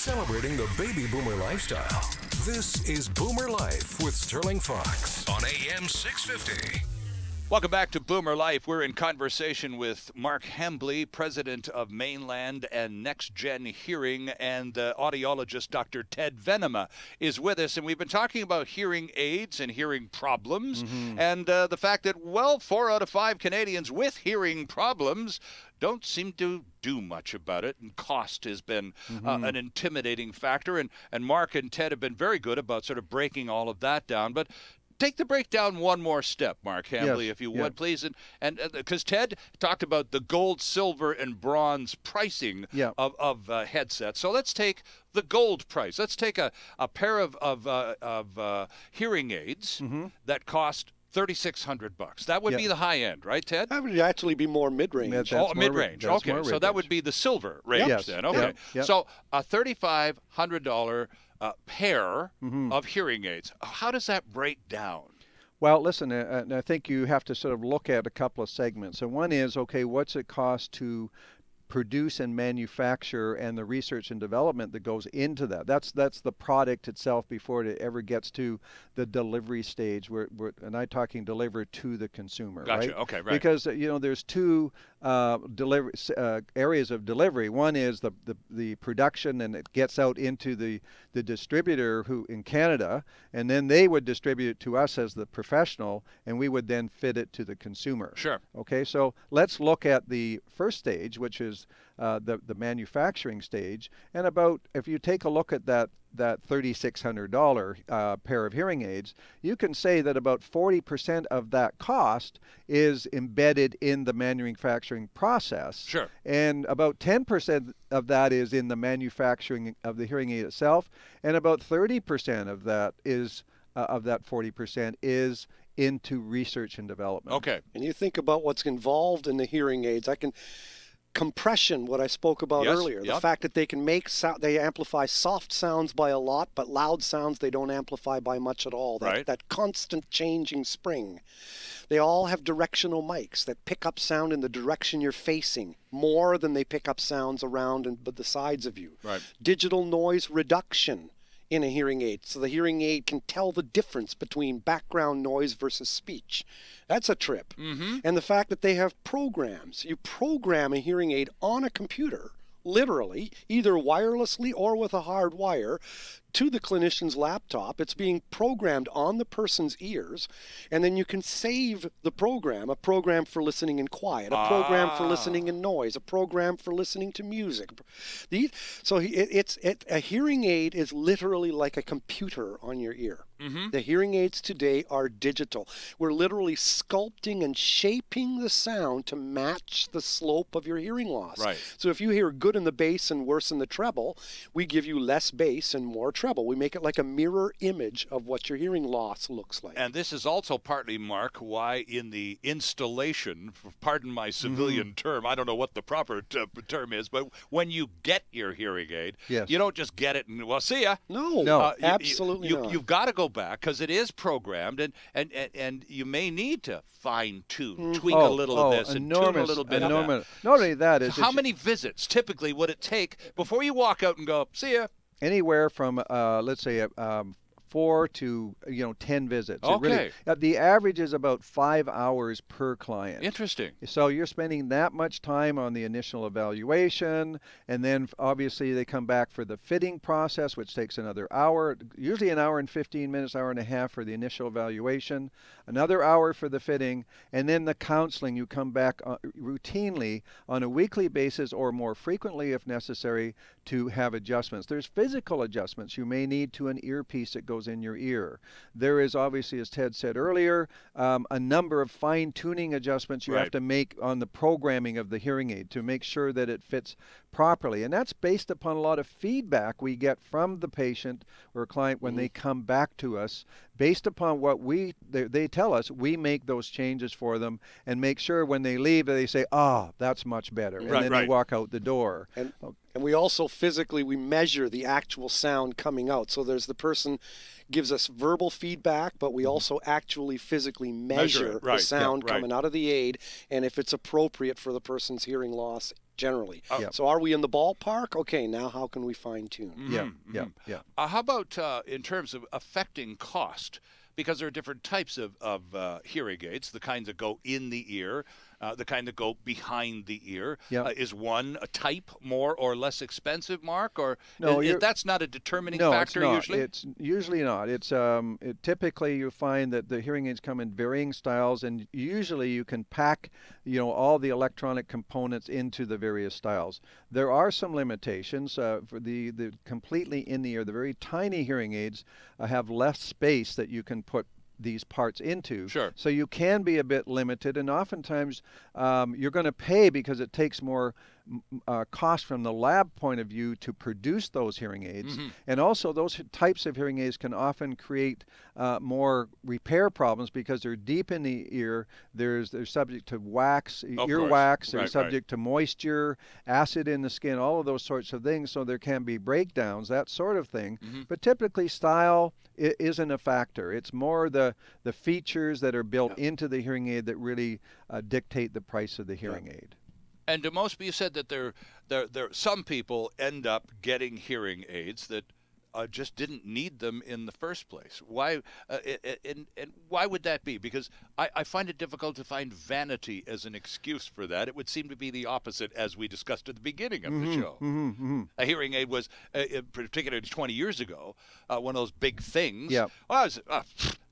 Celebrating the baby boomer lifestyle. This is Boomer Life with Sterling Fox on AM 650. Welcome back to Boomer Life. We're in conversation with Mark Hembley, president of Mainland and Next Gen Hearing, and audiologist Dr. Ted Venema is with us. And we've been talking about hearing aids and hearing problems, and the fact that, well, 4 out of 5 Canadians with hearing problems don't seem to do much about it, and cost has been an intimidating factor. And Mark and Ted have been very good about sort of breaking all of that down. But take the breakdown one more step, Mark Hembley, if you would, please. And because Ted talked about the gold, silver, and bronze pricing of headsets. So let's take the gold price. Let's take a pair of hearing aids that cost $3,600. That would be the high end, right, Ted? That would actually be more mid-range. Mid-range. Okay, so that would be the silver range then. Okay, so a $3,500 pair of hearing aids. How does that break down? Well, listen, I think you have to sort of look at a couple of segments. And one is, okay, what's it cost to produce and manufacture, and the research and development that goes into that. That's the product itself before it ever gets to the delivery stage. And I'm talking delivered to the consumer. Gotcha. Right? Okay, right. Because there's two areas of delivery. One is the production, and it gets out into the distributor who in Canada, and then they would distribute it to us as the professional, and we would then fit it to the consumer. Sure. Okay, so let's look at the first stage, which is the manufacturing stage. And if you take a look at that $3,600 pair of hearing aids, you can say that about 40% of that cost is embedded in the manufacturing process. Sure. And about 10% of that is in the manufacturing of the hearing aid itself, and about 30% of that is of that 40% is into research and development. Okay. And you think about what's involved in the hearing aids. Compression, what I spoke about earlier, the fact that they can they amplify soft sounds by a lot, but loud sounds they don't amplify by much at all. That constant changing spring. They all have directional mics that pick up sound in the direction you're facing more than they pick up sounds around and the sides of you. Right. Digital noise reduction in a hearing aid, so the hearing aid can tell the difference between background noise versus speech. That's a trip. And the fact that they have programs. You program a hearing aid on a computer, literally, either wirelessly or with a hard wire, to the clinician's laptop. It's being programmed on the person's ears, and then you can save the program, a program for listening in quiet, a program for listening in noise, a program for listening to music. A hearing aid is literally like a computer on your ear. The hearing aids today are digital. We're literally sculpting and shaping the sound to match the slope of your hearing loss. Right. So if you hear good in the bass and worse in the treble, we give you less bass and more treble. We make it like a mirror image of what your hearing loss looks like. And this is also partly, Mark, why in the installation, pardon my civilian term, I don't know what the proper term is, but when you get your hearing aid, you don't just get it and, well, see ya. No, absolutely not. You've got to go back, because it is programmed, and you may need to fine-tune, tweak a little of this, and tune a little bit of that. Not only that, is how many visits typically would it take before you walk out and go, see ya? Anywhere from, let's say, 4 to 10 visits. Okay. The average is about 5 hours per client. Interesting. So you're spending that much time on the initial evaluation, and then obviously they come back for the fitting process, which takes another hour, usually an hour and 15 minutes, hour and a half for the initial evaluation, another hour for the fitting, and then the counseling. You come back routinely on a weekly basis or more frequently if necessary to have adjustments. There's physical adjustments you may need to an earpiece that goes in your ear. There is obviously, as Ted said earlier, a number of fine-tuning adjustments you have to make on the programming of the hearing aid to make sure that it fits properly. And that's based upon a lot of feedback we get from the patient or client when they come back to us. Based upon what they tell us, we make those changes for them and make sure when they leave they say, that's much better. And then they walk out the door. And we also physically, we measure the actual sound coming out. So there's the person gives us verbal feedback, but we also actually physically measure the sound coming out of the aid, and if it's appropriate for the person's hearing loss generally. Yep. So are we in the ballpark? Okay, now how can we fine tune? Yeah. How about in terms of affecting cost? Because there are different types of hearing aids, the kinds that go in the ear, the kind that go behind the ear. Is one a type more or less expensive, Mark? Or no, that's not a determining no, factor it's not. usually? It's usually not. It's typically you find that the hearing aids come in varying styles, and usually you can pack all the electronic components into the various styles. There are some limitations for the completely in the ear. The very tiny hearing aids have less space that you can put these parts into. Sure. So you can be a bit limited, and oftentimes you're going to pay because it takes more cost from the lab point of view to produce those hearing aids. And also those types of hearing aids can often create more repair problems because they're deep in the ear. They're subject to wax, earwax. They're subject to moisture, acid in the skin, all of those sorts of things. So there can be breakdowns, that sort of thing. But typically style isn't a factor. It's more the features that are built into the hearing aid that really dictate the price of the hearing aid. And to most people, you said that there some people end up getting hearing aids that just didn't need them in the first place. Why? And why would that be? Because I find it difficult to find vanity as an excuse for that. It would seem to be the opposite, as we discussed at the beginning of the show. A hearing aid was, particularly 20 years ago, one of those big things. Yeah. Well,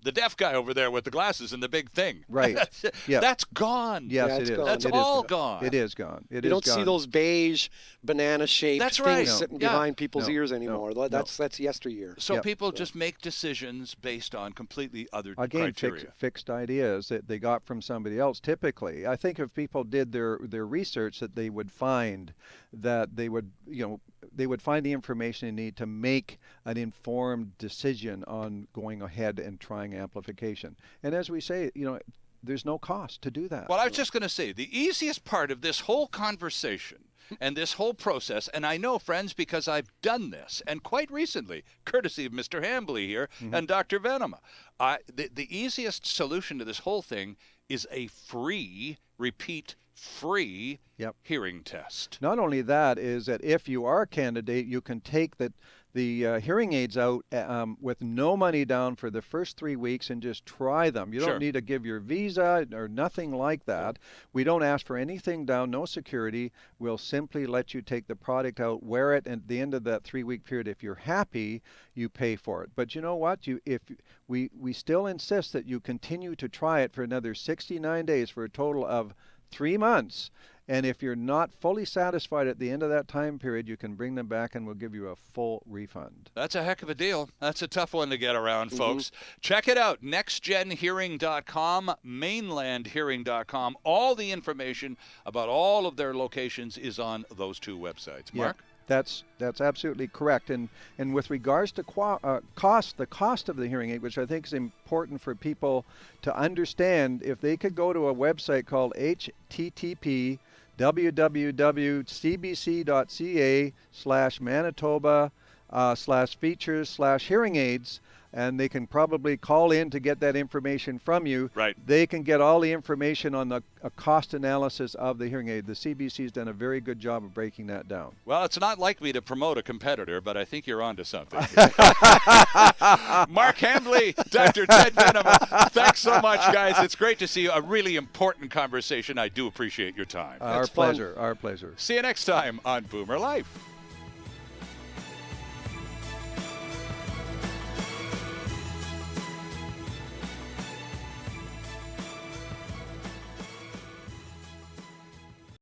the deaf guy over there with the glasses and the big thing. Right. That's gone. Yes, it is. gone. That's all gone. It is gone. You don't see those beige banana-shaped things sitting behind people's ears anymore. That's yesteryear. So people just make decisions based on completely other criteria. Fixed ideas that they got from somebody else. Typically, I think if people did their research, that they would find that they would find the information they need to make an informed decision on going ahead and trying amplification. And as we say, there's no cost to do that. Well, I was just going to say, the easiest part of this whole conversation and this whole process, and I know, friends, because I've done this, and quite recently, courtesy of Mr. Hambly here and Dr. Venema, the easiest solution to this whole thing is a free, repeat, free hearing test. Not only that, is that if you are a candidate, you can take the hearing aids out with no money down for the first 3 weeks and just try them. You don't need to give your visa or nothing like that. We don't ask for anything down, no security. We'll simply let you take the product out, wear it, and at the end of that 3-week period, if you're happy, you pay for it. But you know what? We still insist that you continue to try it for another 69 days for a total of 3 months. And if you're not fully satisfied at the end of that time period, you can bring them back and we'll give you a full refund. That's a heck of a deal. That's a tough one to get around, folks. Check it out, nextgenhearing.com, mainlandhearing.com. All the information about all of their locations is on those two websites. Mark? That's absolutely correct. And with regards to cost, the cost of the hearing aid, which I think is important for people to understand, if they could go to a website called http://www.cbc.ca/Manitoba/features/hearing aids, and they can probably call in to get that information from you. Right. They can get all the information on the cost analysis of the hearing aid. The CBC has done a very good job of breaking that down. Well, it's not like me to promote a competitor, but I think you're onto something. Mark Hambly, Dr. Ted Venema, thanks so much, guys. It's great to see you. A really important conversation. I do appreciate your time. Our pleasure. Our pleasure. See you next time on Boomer Life.